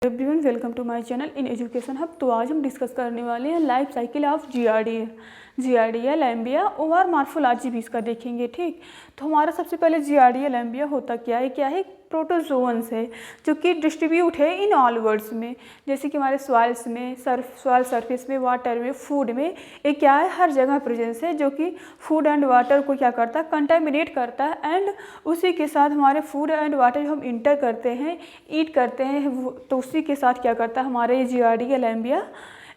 Everyone welcome to my channel in education hub. तो आज हम डिस्कस करने वाले हैं life cycle of Giardia lamblia और मॉर्फोलॉजी भी इसका देखेंगे। ठीक, तो हमारा सबसे पहले जियार्डिया लैम्बिया होता क्या है प्रोटोजोअन्स है जो कि डिस्ट्रीब्यूट है इन ऑल वर्ड्स में, जैसे कि हमारे सॉइल्स में, सॉइल सरफेस में, वाटर में, फूड में। ये क्या है, हर जगह प्रेजेंस है जो कि फूड एंड वाटर को क्या करता है, कंटामिनेट करता है। एंड उसी के साथ हमारे फूड एंड वाटर जो हम इंटर करते हैं, ईट करते हैं, तो उसी के साथ क्या करता है हमारे जियार्डिया लैम्बिया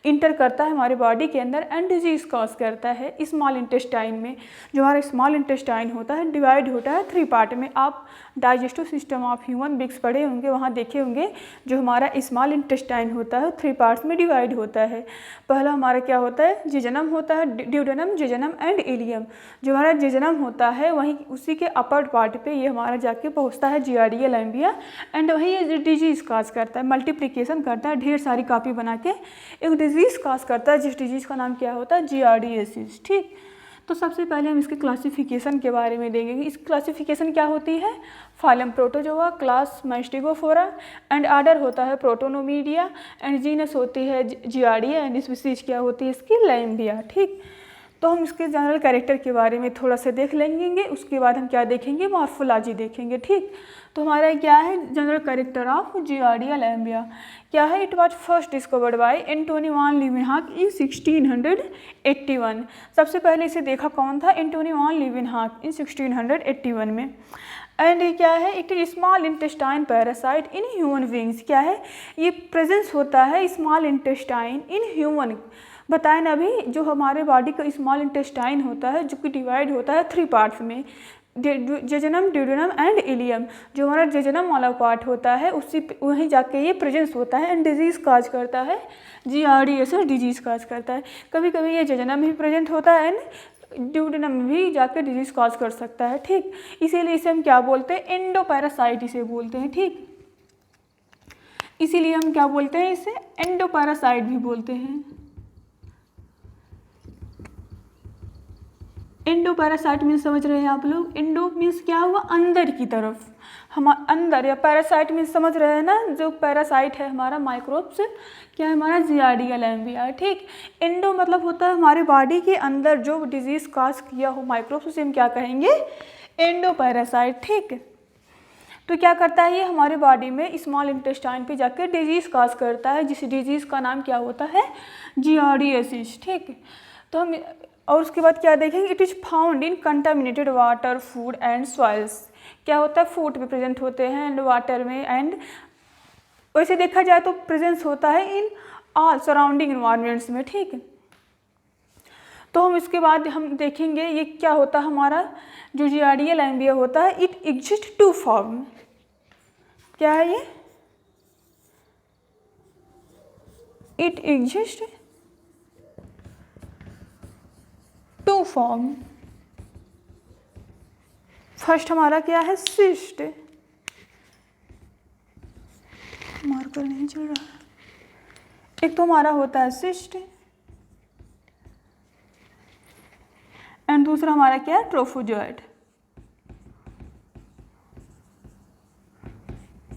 इंटर करता है हमारे बॉडी के अंदर एंड डिजीज कॉज करता है स्मॉल इंटेस्टाइन में। जो हमारा स्मॉल इंटेस्टाइन होता है डिवाइड होता है 3 पार्ट में। आप digestive system of human beings पढ़े होंगे, वहाँ देखे होंगे जो हमारा स्मॉल इंटेस्टाइन होता है 3 पार्ट्स में डिवाइड होता है। पहला हमारा क्या होता है, जिजनम होता है, ड्यूडेनम, जिजनम एंड इलियम। जो हमारा जिजनम होता है वहीं उसी के अपर पार्ट पे ये हमारा जाके पहुँचता है जियार्डिया लैम्बिया एंड वही ये डिजीज काज करता है, मल्टीप्लिकेशन करता है, ढेर सारी कॉपी बना के एक डिजीज़ काज करता है, जिस डिजीज़ का नाम क्या होता है, जियार्डियासिस। ठीक, तो सबसे पहले हम इसके क्लासिफिकेशन के बारे में देखेंगे। इस क्लासिफिकेशन क्या होती है, phylum protozoa, class Mastigophora and order होता है प्रोटोनोमीडिया एंड जीनस होती है जियार्डिया एंड स्पीसीज क्या होती है इसकी लैम्बिया। ठीक, तो हम इसके जनरल कैरेक्टर के बारे में थोड़ा सा देख लेंगे, उसके बाद हम क्या देखेंगे, मॉर्फोलॉजी देखेंगे। ठीक, तो हमारा क्या है general character of Giardia lamblia क्या है, it was first discovered by Antonie van Leeuwenhoek in 1681। सबसे पहले इसे देखा कौन था, एंटोनी वान लीवेनहॉक इन 1681 में। एंड ये क्या है, it is small intestine parasite in human beings. क्या है, ये प्रेजेंस होता है स्मॉल इंटेस्टाइन इन ह्यूमन। बताएं ना अभी, जो हमारे बॉडी का स्मॉल इंटेस्टाइन होता है जो कि डिवाइड होता है 3 पार्ट्स में, जेजनम, ड्यूडेनम एंड इलियम। जो हमारा जेजनम वाला पार्ट होता है उसी वहीं जाके ये प्रेजेंस होता है एंड डिजीज़ काज करता है, जियार्डियासिस डिजीज़ काज करता है। कभी कभी ये जेजनम भी प्रेजेंट होता है एंड ड्यूडेनम भी जाके डिजीज़ काज कर सकता है। ठीक, इसीलिए इसे हम क्या बोलते हैं, एंडोपैरासाइट इसे बोलते हैं। ठीक, इसीलिए हम क्या बोलते हैं, इसे एंडोपैरासाइट भी बोलते हैं। एंडो पैरासाइट मीन्स समझ रहे हैं आप लोग, एंडो मीन्स क्या हुआ, अंदर की तरफ, हम अंदर, या पैरासाइट मीन्स समझ रहे हैं ना, जो पैरासाइट है हमारा माइक्रोब्स क्या है हमारा जियार्डिया लैम्बिया। ठीक, एंडो मतलब होता है हमारे बॉडी के अंदर जो डिजीज काज किया हो माइक्रोब्स, उसे हम क्या कहेंगे, एंडो पैरासाइट। ठीक, तो क्या करता है ये हमारे बॉडी में स्मॉल इंटेस्टाइन पे जाकर डिजीज काज करता है, जिस डिजीज का नाम क्या होता है, जियार्डियासिस। ठीक, तो हम और उसके बाद क्या देखेंगे, it is found in contaminated water, food and soils. क्या होता है, फूड में प्रेजेंट होते हैं एंड वाटर में, एंड वैसे देखा जाए तो प्रेजेंस होता है इन ऑल सराउंडिंग इन्वायरमेंट्स में। ठीक है, तो हम इसके बाद हम देखेंगे ये क्या होता है हमारा जो जियार्डिया लैम्बिया होता है, इट एग्जिस्ट 2 फॉर्म। क्या है ये, इट एग्जिस्ट 2 फॉर्म। फर्स्ट हमारा क्या है, सिस्ट, मार्कर नहीं चल रहा है, एक तो हमारा होता है सिस्ट एंड दूसरा हमारा क्या है, ट्रोफोजोइड,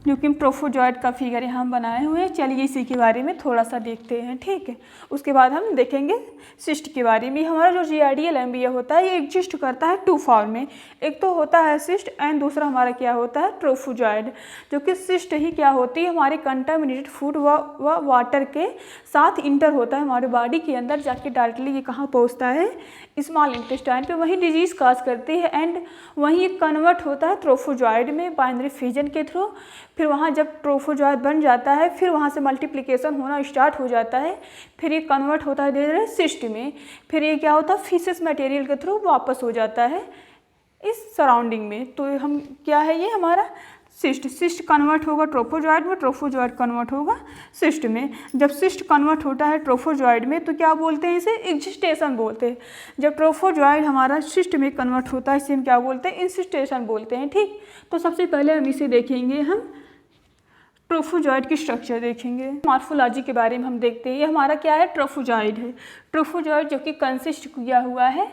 जो कि ट्रोफोजोइड का फिगर यहाँ बनाए हुए हैं। चलिए इसी के बारे में थोड़ा सा देखते हैं। ठीक है, उसके बाद हम देखेंगे सिस्ट के बारे में। हमारा जो जियार्डिया लैम्बिया होता है ये एग्जिस्ट करता है 2 फॉर्म में, एक तो होता है सिस्ट एंड दूसरा हमारा क्या होता है, ट्रोफोजोइड। जो कि सिस्ट ही क्या होती है, हमारे कंटामिनेटेड फूड व वाटर के साथ इंटर होता है हमारे बॉडी के अंदर, जाके डायरेक्टली ये कहाँ पहुँचता है, स्मॉल इंटेस्टाइन पे, वही डिजीज काज करती है एंड वहीं कन्वर्ट होता है ट्रोफोजोइड में बाइनरी फिजन के थ्रू। फिर वहाँ जब ट्रोफोजोइड बन जाता है, फिर वहाँ से मल्टीप्लिकेशन होना स्टार्ट हो जाता है, फिर ये कन्वर्ट होता है धीरे धीरे सिस्ट में, फिर ये क्या होता है, फीसेस मटेरियल के थ्रू वापस हो जाता है इस सराउंडिंग में। तो हम क्या है ये हमारा सिस्ट कन्वर्ट होगा ट्रोफोजोइड में, ट्रोफोजोइड कन्वर्ट होगा सिस्ट में। जब सिस्ट कन्वर्ट होता है ट्रोफोजोइड में तो क्या बोलते हैं, इसे एग्जिस्टेशन बोलते हैं। जब ट्रोफोजोइड हमारा सिस्ट में कन्वर्ट होता है इसे हम क्या बोलते हैं, इंसिस्टेशन बोलते हैं। ठीक, तो सबसे पहले हम इसे देखेंगे, हम ट्रोफोजोइड की स्ट्रक्चर देखेंगे। मॉर्फोलॉजी के बारे में हम देखते हैं, ये हमारा क्या है, ट्रोफोजोइड है। ट्रोफोजोइड जो कि कंसिस्ट किया हुआ है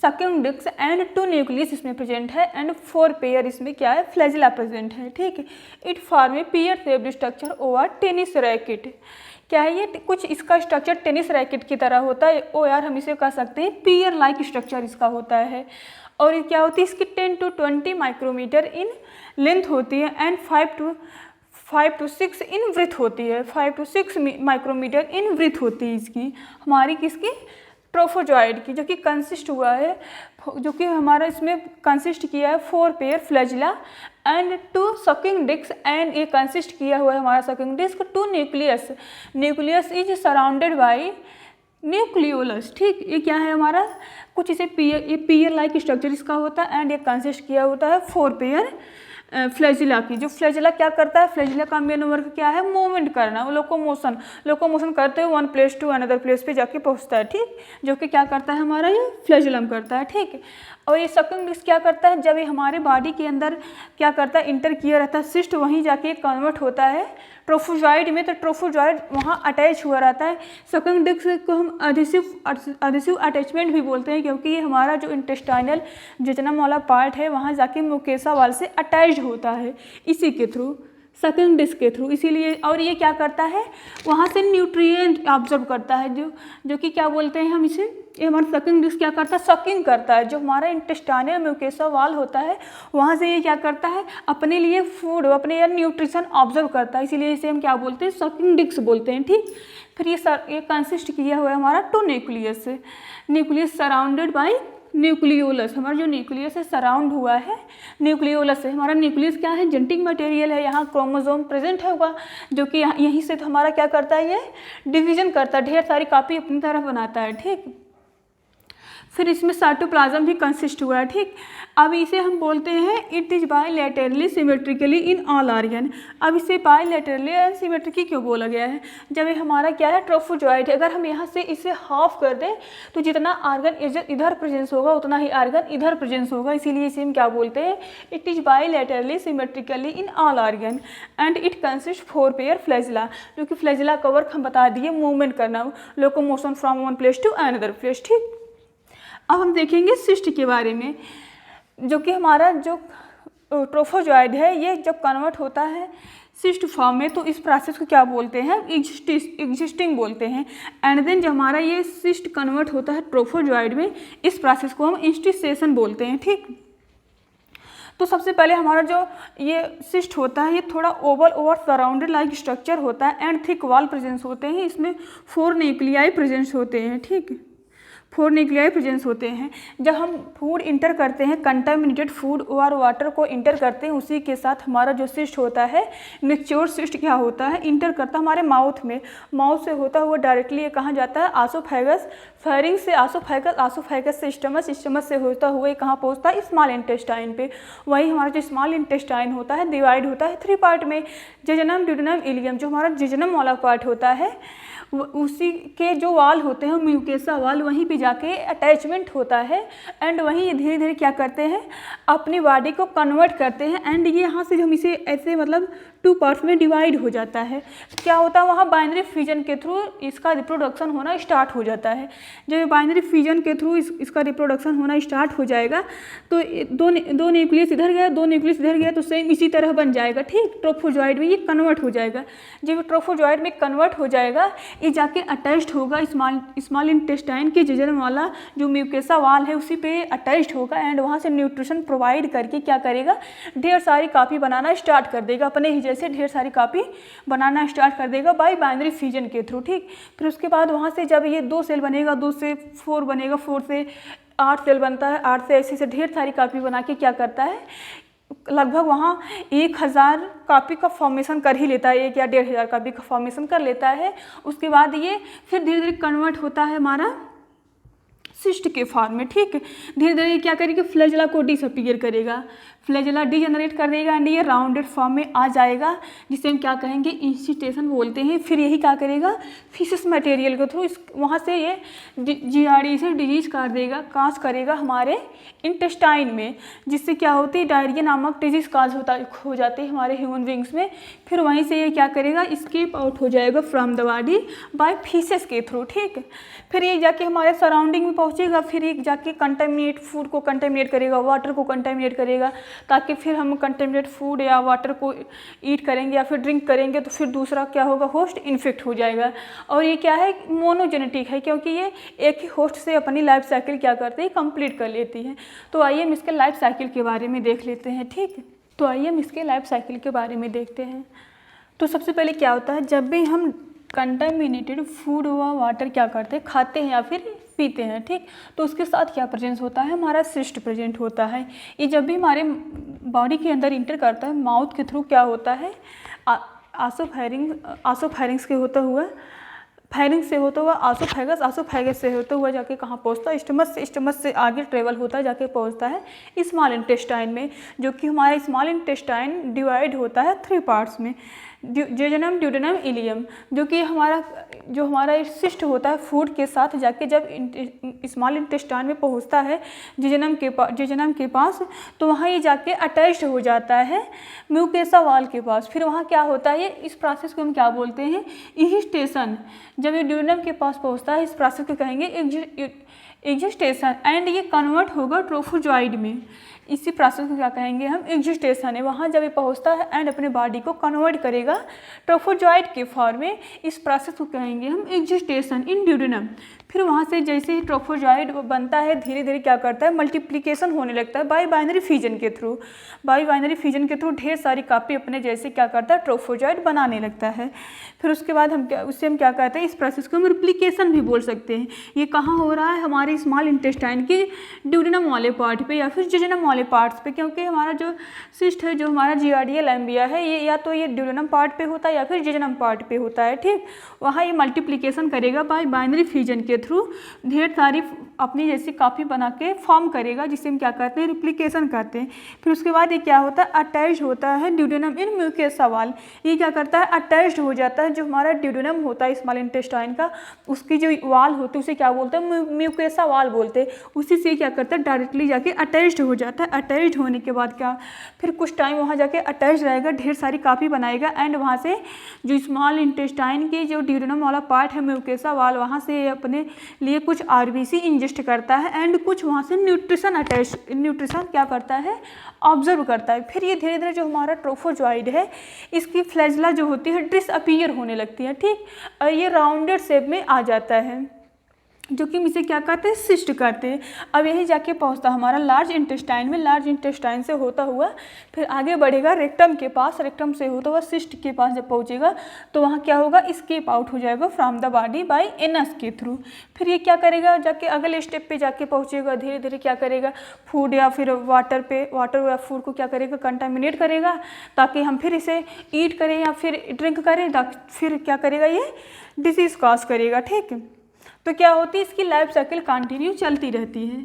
सकिंग डिस्क एंड 2 न्यूक्लियस इसमें प्रेजेंट है एंड 4 पेयर इसमें क्या है, फ्लैजिला प्रेजेंट है, ठीक है। It form a pear shaped structure over tennis racket. क्या है ये, कुछ इसका स्ट्रक्चर टेनिस रैकेट की तरह होता है, ओ यार हम इसे कह सकते हैं पियर लाइक स्ट्रक्चर इसका होता है। और ये क्या होती है, इसकी 10 to 20 माइक्रोमीटर इन लेंथ होती है एंड 5 to 6 इन ब्रीथ होती है, 5 to 6 माइक्रोमीटर इन ब्रीथ होती है इसकी, हमारी किसकी, ट्रोफोजॉइड की, जो कि कंसिस्ट हुआ है, जो कि हमारा इसमें कंसिस्ट किया है 4 pair flagella and 2 sucking disc and ये कंसिस्ट किया हुआ है हमारा sucking disc 2 nucleus. Nucleus is surrounded by nucleolus, ठीक। ये क्या है हमारा, कुछ इसे पियर लाइक स्ट्रक्चर इसका होता है एंड ये कंसिस्ट किया होता है 4 पेयर फ्लैजिला की। जो फ्लैजिला क्या करता है, फ्लैजिला का मेन वर्क क्या है, मूवमेंट करना, लोकोमोशन करते हुए one place to another place पे जाके पहुंचता है, ठीक। जो कि क्या करता है हमारा ये फ्लैजिलम करता है, ठीक। और ये सकिंग डिस्क क्या करता है, जब ये हमारे बॉडी के अंदर क्या करता है, इंटर किया रहता है सिस्ट, वहीं जाके कन्वर्ट होता है ट्रोफोजॉइड में, तो ट्रोफोजॉइड वहाँ अटैच हुआ रहता है। सकिंग डिस्क को हम एडहेसिव अटैचमेंट भी बोलते हैं, क्योंकि ये हमारा जो इंटेस्टाइनल जिजनम वाला पार्ट है वहाँ जाके मुकेसा वाल से अटैच होता है इसी के थ्रू, सकिंग डिस्क के थ्रू, इसीलिए। और ये क्या करता है, वहाँ से न्यूट्रिएंट ऑब्जर्व करता है, जो कि क्या बोलते हैं हम इसे, ये हमारा सकिंग डिस्क क्या करता है, सकिंग करता है। जो हमारा इंटेस्टाइनल म्यूकोसा वाल होता है वहाँ से ये क्या करता है, अपने लिए फूड, अपने या न्यूट्रिशन ऑब्जर्व करता है, इसीलिए इसे हम क्या बोलते हैं, सकिंग डिस्क बोलते हैं, ठीक। फिर ये कंसिस्ट किया हुआ है हमारा 2 न्यूक्लियस से, न्यूक्लियस सराउंडेड बाई न्यूक्लियोलस, हमारा जो न्यूक्लियस है सराउंड हुआ है न्यूक्लियोलस से। हमारा न्यूक्लियस क्या है, जेनेटिक मटेरियल है, यहाँ क्रोमोसोम प्रेजेंट होगा, जो कि यहीं से तो हमारा क्या करता है, ये डिवीजन करता है, ढेर सारी कॉपी अपनी तरफ बनाता है, ठीक। फिर इसमें साइटोप्लाज्म भी कंसिस्ट हुआ है, ठीक। अब इसे हम बोलते हैं it is bilaterally symmetrically in all organ. अब इसे बायलैटरली सिमेट्रिकली क्यों बोला गया है, जब ये हमारा क्या है, ट्रोफोजॉइड है, अगर हम यहाँ से इसे हाफ कर दें तो जितना ऑर्गन इधर प्रेजेंस होगा उतना ही ऑर्गन इधर प्रेजेंस होगा, इसीलिए इसे हम क्या बोलते हैं, it is bilaterally symmetrically in all organ and it consist 4 pair flagella, जो कि फ्लैजिला का वर्क हम बता दिए, मूवमेंट करना, locomotion from one place to another place, ठीक। अब हम देखेंगे सिस्ट के बारे में, जो कि हमारा जो ट्रोफोजॉइड है ये जब कन्वर्ट होता है सिस्ट फॉर्म में तो इस प्रोसेस को क्या बोलते हैं, एग्जिस्टिंग बोलते हैं। एंड देन जब हमारा ये सिस्ट कन्वर्ट होता है ट्रोफोजॉइड में, इस प्रोसेस को हम इंस्टिसेशन बोलते हैं, ठीक। तो सबसे पहले हमारा जो ये सिस्ट होता है ये थोड़ा ओवर सराउंडेड लाइक स्ट्रक्चर होता है एंड थिक वॉल प्रेजेंस होते हैं, इसमें 4 न्यूक्लियाई प्रेजेंस होते हैं, ठीक। 4 न्यूक्लियाई प्रेजेंस होते हैं। जब हम फूड इंटर करते हैं, कंटामिनेटेड फूड और वाटर को इंटर करते हैं, उसी के साथ हमारा जो सिस्ट होता है, मैच्योर सिस्ट क्या होता है, इंटर करता है हमारे माउथ में, माउथ से होता हुआ डायरेक्टली ये कहाँ जाता है, आसोफेगस, फेरिंग से आसोफेगस, आसोफेगस से स्टमच, स्टमच से होता हुआ कहाँ पहुँचता है, स्मॉल इंटेस्टाइन पे। वही हमारा जो स्मॉल इंटेस्टाइन होता है डिवाइड होता है 3 पार्ट में, जेजनम, ड्यूडेनम, इलियम। जो हमारा जेजनम वाला पार्ट होता है उसी के जो वाल होते हैं म्यूकोसा वाल, वहीं पे जाके अटैचमेंट होता है एंड वहीं धीरे धीरे क्या करते हैं, अपनी बॉडी को कन्वर्ट करते हैं एंड ये यहाँ से हम इसे ऐसे मतलब 2 पार्ट्स में डिवाइड हो जाता है। क्या होता है वहाँ बाइनरी फ्यूजन के थ्रू इसका रिप्रोडक्शन होना स्टार्ट हो जाता है। जब बाइनरी फ्यूजन के थ्रू इसका रिप्रोडक्शन होना स्टार्ट हो जाएगा तो दो न्यूक्लियस इधर गया, 2 न्यूक्लियस इधर गया, तो सेम इसी तरह बन जाएगा, ठीक। ट्रोफोजॉइड में ये कन्वर्ट हो जाएगा। जब ट्रोफोजॉइड में कन्वर्ट हो जाएगा ये जाके अटैच्ड होगा स्मॉल इंटेस्टाइन के जेजनम वाला जो म्यूकोसा वाल है उसी पे अटैच्ड होगा एंड वहाँ से न्यूट्रिशन प्रोवाइड करके क्या करेगा, ढेर सारी कॉपी बनाना स्टार्ट कर देगा, अपने ही जैसे ढेर सारी कॉपी बनाना स्टार्ट कर देगा बाय बाइनरी फ्यूजन के थ्रू, ठीक। फिर उसके बाद वहाँ से जब ये 2 सेल बनेगा, 2 से 4 बनेगा, 4 से 8 सेल बनता है, 8 से ऐसे ढेर सारी कॉपी बना के क्या करता है, लगभग वहाँ 1000 कॉपी का फॉर्मेशन कर ही लेता है, 1 या 1500 कॉपी का फॉर्मेशन कर लेता है। उसके बाद ये फिर धीरे धीरे कन्वर्ट होता है हमारा सिस्ट के फॉर्म में, ठीक। धीरे धीरे क्या करेगा, फ्लैजिला को डिसअपीयर करेगा, फ्लैजिला डीजनरेट कर देगा एंड ये राउंडेड फॉर्म में आ जाएगा, जिसे हम क्या कहेंगे, इंस्टिटेशन बोलते हैं। फिर यही क्या करेगा, फीसिस मटेरियल के थ्रू वहाँ से ये जीआरडी से डिजीज कर देगा, काज करेगा हमारे इंटेस्टाइन में, जिससे क्या होती है, डायरिया नामक डिजीज काज हो जाती है हमारे ह्यूमन बींग्स में। फिर वहीं से ये क्या करेगा, स्केप आउट हो जाएगा from the body by faeces के थ्रू, ठीक। फिर ये जाके हमारे सराउंडिंग में पहुँचेगा फिर ये जाके कंटेमिनेट फूड को कंटेमिनेट करेगा, वाटर को कंटेमिनेट करेगा, ताकि फिर हम कंटेमिनेट फूड या वाटर को ईट करेंगे या फिर ड्रिंक करेंगे तो फिर दूसरा क्या होगा, होस्ट इन्फेक्ट हो जाएगा। और ये क्या है, मोनोजेनेटिक है, क्योंकि ये एक ही होस्ट से अपनी लाइफ साइकिल क्या करते हैं, कंप्लीट कर लेती है। तो आइए हम इसके लाइफ साइकिल के बारे में देख लेते हैं। ठीक है, तो आइए हम इसके लाइफ साइकिल के बारे में देखते हैं। तो सबसे पहले क्या होता है, जब भी हम कंटामिनेटेड फूड व वाटर क्या करते हैं, खाते हैं या फिर पीते हैं, ठीक, तो उसके साथ क्या प्रेजेंस होता है, हमारा सिस्ट प्रेजेंट होता है। ये जब भी हमारे बॉडी के अंदर इंटर करता है, माउथ के थ्रू क्या होता है, आसोफैरिंग्स के होता हुआ, फायरिंग से होता हुआ आसोफैगस से होता हुआ जाके कहाँ पहुँचता है, स्टमक से आगे ट्रेवल होता है, जाके पहुँचता है स्मॉल इंटेस्टाइन में, जो कि हमारा स्मॉल इंटेस्टाइन डिवाइड होता है 3 पार्ट्स में, जेजुनम, ड्यूडेनम, इलियम, जो कि हमारा सिस्ट होता है फूड के साथ जाके जब स्मॉल इंटेस्टाइन में पहुंचता है जेजुनम के पास, तो वहाँ ये जाके अटैच्ड हो जाता है म्यूकोसा वॉल के पास। फिर वहाँ क्या होता है, इस प्रोसेस को हम क्या बोलते हैं, इहिस्टेशन। जब ये ड्यूडेनम के पास पहुँचता है, इस प्रोसेस को कहेंगे एग्जिस्टेशन, एंड ये कन्वर्ट होगा ट्रोफोजॉइड में। इसी प्रोसेस को क्या कहेंगे हम, एग्जिस्टेशन है। वहाँ जब ये पहुँचता है एंड अपने बॉडी को कन्वर्ट करेगा ट्रोफोजॉइड के फॉर्म में, इस प्रोसेस को कहेंगे हम एग्जिस्टेशन इन ड्यूडेनम। फिर वहाँ से जैसे ही ट्रोफोजॉइड बनता है, धीरे धीरे क्या करता है, मल्टीप्लिकेशन होने लगता है बाई बाइनरी फिजन के थ्रू। बाई बाइनरी फिजन के थ्रू ढेर सारी कापी अपने जैसे क्या करता है, ट्रोफोजॉइड बनाने लगता है। फिर उसके बाद हम क्या कहते हैं, इस प्रोसेस को हम रिप्लिकेशन भी बोल सकते हैं। ये कहाँ हो रहा है, हमारे स्मॉल इंटेस्टाइन के ड्यूडेनम वाले पार्ट पे या फिर जेजुनम वाले पार्ट्स पे, क्योंकि हमारा जो सिस्ट है, जो हमारा जियार्डिया लैम्बिया है, ये या तो ये ड्यूडेनम पार्ट पे होता है या फिर जेजुनम पार्ट पे होता है। ठीक, वहाँ ये मल्टीप्लिकेशन करेगा बाय बाइनरी फ्यूजन के थ्रू, ढेर सारी अपनी जैसी कापी बना के फॉर्म करेगा, जिसे हम क्या कहते हैं, रिप्लिकेशन कहते हैं। फिर उसके बाद ये क्या होता है, अटैच होता है ड्यूडेनम इन म्यूकोसा वॉल। ये क्या करता है, अटैच्ड हो जाता है, जो हमारा ड्यूडेनम होता है स्मॉल इंटेस्टाइन का, उसकी जो वॉल होती है उसे क्या बोलते हैं, म्यूकोसा वॉल बोलते हैं। उसी से क्या करता है, डायरेक्टली जाके अटैच्ड हो जाता है। अटैच्ड होने के बाद क्या, फिर कुछ टाइम वहाँ जाके अटैच रहेगा, ढेर सारी कापी बनाएगा, एंड वहाँ से जो स्मॉल इंटेस्टाइन की जो ड्यूडेनम वाला पार्ट है, म्यूकोसा वॉल, वहाँ से अपने लिए कुछ आरबीसी इंजेस्ट करता है, एंड कुछ वहाँ से न्यूट्रिशन क्या करता है, ऑब्जर्व करता है। फिर ये धीरे धीरे जो हमारा ट्रोफोजॉइड है, इसकी फ्लैजला जो होती है डिसअपीयर होने लगती है। ठीक, और ये राउंडेड शेप में आ जाता है, जो कि हम इसे क्या कहते हैं, सिस्ट कहते हैं। अब यही जाके पहुंचता हमारा लार्ज इंटेस्टाइन में, लार्ज इंटेस्टाइन से होता हुआ फिर आगे बढ़ेगा रेक्टम के पास, रेक्टम से होता हुआ सिस्ट के पास जब पहुंचेगा तो वहाँ क्या होगा, स्केप आउट हो जाएगा from the body by anus के थ्रू। फिर ये क्या करेगा, जाके अगले स्टेप पे जाके पहुँचेगा, धीरे धीरे क्या करेगा, फूड या फिर वाटर या फूड को क्या करेगा, कंटामिनेट करेगा, ताकि हम फिर इसे ईट करें या फिर ड्रिंक करें, फिर क्या करेगा, ये डिसीज़ कॉज करेगा। ठीक है, तो क्या होती है, इसकी लाइफ साइकिल कंटिन्यू चलती रहती है।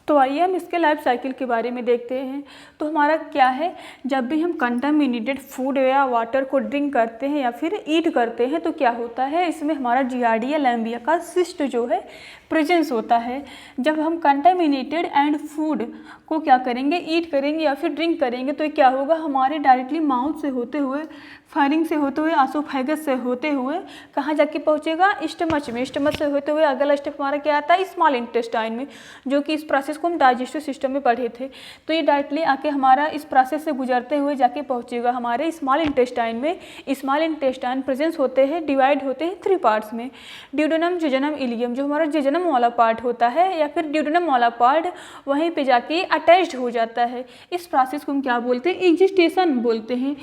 तो आइए हम इसके लाइफ साइकिल के बारे में देखते हैं। तो हमारा क्या है, जब भी हम कंटामिनेटेड फूड या वाटर को ड्रिंक करते हैं या फिर ईट करते हैं तो क्या होता है, इसमें हमारा जियार्डिया लैम्बिया का सिस्ट जो है प्रेजेंस होता है। जब हम कंटामिनेटेड एंड फूड को क्या करेंगे, ईट करेंगे या फिर ड्रिंक करेंगे तो क्या होगा, हमारे डायरेक्टली माउथ से होते हुए, फायरिंग से होते हुए, आसोफैगस से होते हुए कहाँ जाके पहुँचेगा, स्टमच में। स्टमच से होते हुए अगला स्टेप हमारा क्या आता है, स्मॉल इंटेस्टाइन में, जो कि इस प्रोसेस को हम डाइजेस्टिव सिस्टम में पढ़े थे। तो ये डायरेक्टली आके हमारा इस प्रोसेस से गुजरते हुए जाके पहुँचेगा हमारे स्मॉल इंटेस्टाइन में। स्मॉल इंटेस्टाइन प्रेजेंस होते हैं, डिवाइड होते हैं 3 पार्ट्स में, ड्यूडेनम, जेजुनम, इलियम। जो हमारा जेजुनम वाला पार्ट होता है या फिर ड्यूडेनम वाला पार्ट, वहीं पे जाके अटैच्ड हो जाता है। इस प्रोसेस को हम क्या बोलते हैं, एग्जिस्टेशन बोलते हैं।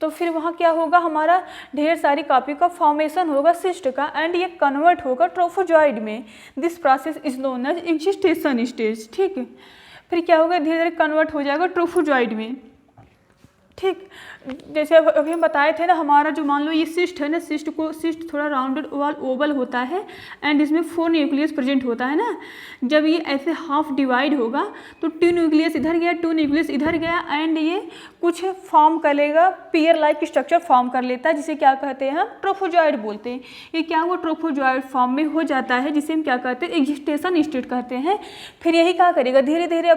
तो फिर वहाँ क्या होगा, हमारा ढेर सारी कापी का फॉर्मेशन होगा सिस्ट का, एंड ये कन्वर्ट होगा ट्रोफोजॉइड में। This process is known as excystation stage. ठीक है, फिर क्या होगा, धीरे धीरे कन्वर्ट हो जाएगा ट्रोफोजॉइड में। ठीक। जैसे अभी हम बताए थे ना, हमारा जो मान लो ये सिस्ट है ना, सिस्ट थोड़ा राउंडेड ओवल होता है एंड इसमें 4 न्यूक्लियस प्रेजेंट होता है ना। जब ये ऐसे हाफ डिवाइड होगा तो 2 न्यूक्लियस इधर गया, 2 न्यूक्लियस इधर गया एंड ये कुछ फॉर्म कर लेगा, पियर लाइक स्ट्रक्चर फॉर्म कर लेता है, जिसे क्या कहते हैं हम ट्रोफोजॉइड बोलते हैं। ये क्या हुआ, ट्रोफोजॉइड फॉर्म में हो जाता है, जिसे हम क्या कहते हैं एग्जिस्टेशन स्टेट कहते हैं। फिर यही क्या करेगा, धीरे धीरे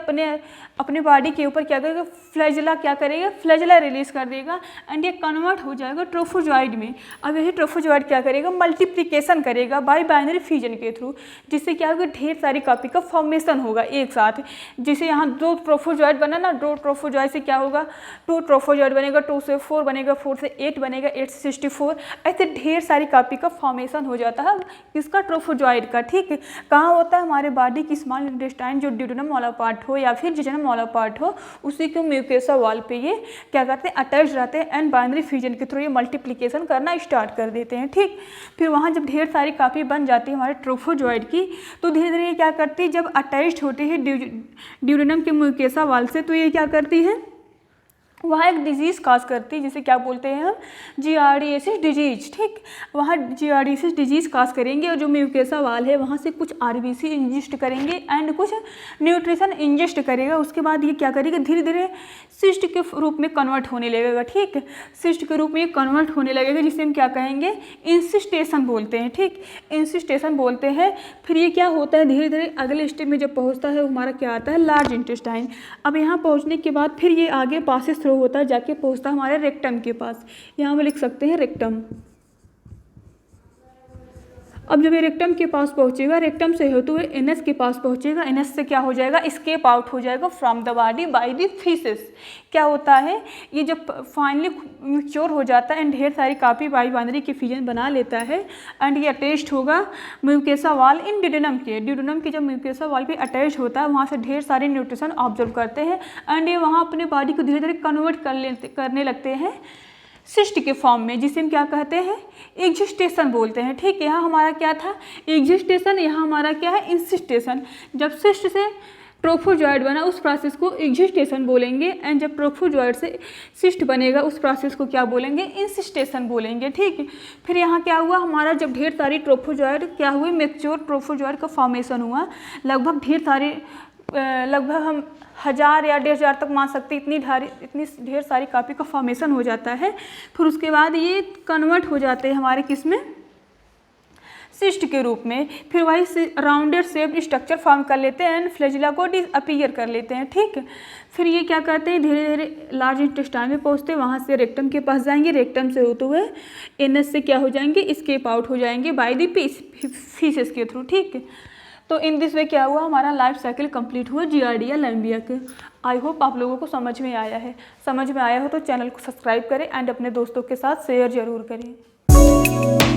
अपने बॉडी के ऊपर क्या करेगा, फ्लैजिला क्या करेगा, फ्लैजिला रिलीज कर देगा एंड ये कन्वर्ट हो जाएगा ट्रोफोजॉइड में। अब यही ट्रोफोजॉइड क्या करेगा, मल्टीप्लिकेशन करेगा बाय बाइनरी फ्यूजन के थ्रू, जिससे क्या होगा, ढेर सारी कॉपी का फॉर्मेशन होगा एक साथ। जैसे यहाँ 2 ट्रोफोजॉइड बना ना, 2 ट्रोफोजॉइड से क्या होगा, 2 ट्रोफोजॉइड बनेगा, 2 से 4 बनेगा, 4 से 8 बनेगा, 8 से 64, ऐसे ढेर सारी कॉपी का फॉर्मेशन हो जाता है इसका ट्रोफोजॉइड का। ठीक है, कहाँ होता है, हमारे बॉडी की स्मॉल इंटेस्टाइन जो ड्यूडेनम वाला पार्ट हो या फिर जिजनम वाला पार्ट हो, उसी के म्यूकोसा वॉल पे ये क्या करते हैं, अटैच रहते हैं एंड बाइनरी फ्यूजन के थ्रू ये मल्टीप्लिकेशन करना स्टार्ट कर देते हैं। ठीक, फिर वहाँ जब ढेर सारी कॉपी बन जाती है हमारे ट्रोफोजॉइड की, तो धीरे धीरे ये क्या करती है, जब अटैच्ड होती है ड्यूडेनम के म्यूकोसा वॉल से, तो ये क्या करती है, वहाँ एक डिजीज़ काज करती है, जिसे क्या बोलते हैं हम, जियार्डिएसिस डिजीज। ठीक, वहाँ जियार्डिएसिस डिजीज़ काज करेंगे और जो म्यूकोसा वाल है वहाँ से कुछ आरबीसी इंजेस्ट करेंगे एंड कुछ न्यूट्रिशन इंजेस्ट करेगा। उसके बाद ये क्या करेगा, धीरे धीरे सिस्ट के रूप में कन्वर्ट होने लगेगा। ठीक, सिस्ट के रूप में कन्वर्ट होने लगेगा, जिसे हम क्या कहेंगे, इंसिस्टेशन बोलते हैं। ठीक, इंसिस्टेशन बोलते हैं। फिर ये क्या होता है, धीरे धीरे अगले स्टेप में जब पहुँचता है हमारा क्या आता है, लार्ज इंटेस्टाइन। अब यहाँ पहुँचने के बाद फिर ये आगे पासेस होता है, जाके पहुंचता है हमारे रेक्टम के पास। यहाँ हम लिख सकते हैं रेक्टम। अब जब ये रेक्टम के पास पहुंचेगा, रेक्टम से होते हुए एनएस के पास पहुंचेगा, एनएस से क्या हो जाएगा, स्केप आउट हो जाएगा from the body by the faeces. क्या होता है, ये जब फाइनली मैच्योर हो जाता है एंड ढेर सारी कॉपी बाइनरी के फ्यूजन बना लेता है एंड ये अटैच्ड होगा म्यूकोसा वॉल इन ड्यूडेनम के जब म्यूकोसा वॉल पे अटैच होता है, वहाँ से ढेर सारे न्यूट्रिशन ऑब्जर्व करते हैं एंड ये वहाँ अपने बॉडी को धीरे धीरे कन्वर्ट करने लगते हैं सिस्ट के फॉर्म में, जिसे हम क्या कहते हैं, एग्जिस्टेशन बोलते हैं। ठीक है, यहाँ हमारा क्या था, एग्जिस्टेशन, यहाँ हमारा क्या है, इंसिस्टेशन। जब सिस्ट से ट्रोफोजॉइड बना उस प्रोसेस को एग्जिस्टेशन बोलेंगे एंड जब ट्रोफोजॉइड से सिस्ट बनेगा उस प्रोसेस को क्या बोलेंगे, इंसिस्टेशन बोलेंगे। ठीक है, फिर यहाँ क्या हुआ, हमारा जब ढेर सारी ट्रोफोजॉइड क्या हुई, मैच्योर ट्रोफोजॉइड का फॉर्मेशन हुआ, लगभग हम 1000 या 1500 तक मान सकते, इतनी ढेर सारी कॉपी का फॉर्मेशन हो जाता है। फिर उसके बाद ये कन्वर्ट हो जाते हैं हमारे किस में, सिस्ट के रूप में। फिर वही राउंडेड शेप स्ट्रक्चर फॉर्म कर लेते हैं एंड फ्लैजिला को डिसअपीयर कर लेते हैं। ठीक, फिर ये क्या करते हैं, धीरे धीरे लार्ज इंटेस्टाइन में पहुँचते हैं, वहाँ से रेक्टम के पास जाएंगे, रेक्टम से होते हुए एनएस से क्या हो जाएंगे, स्केप आउट हो जाएंगे बाय द फीसेस के थ्रू। ठीक, तो इन दिस वे क्या हुआ, हमारा लाइफ साइकिल कंप्लीट हुआ जियार्डिया लैम्बिया के। आई होप आप लोगों को समझ में आया है। समझ में आया हो तो चैनल को सब्सक्राइब करें एंड अपने दोस्तों के साथ शेयर ज़रूर करें।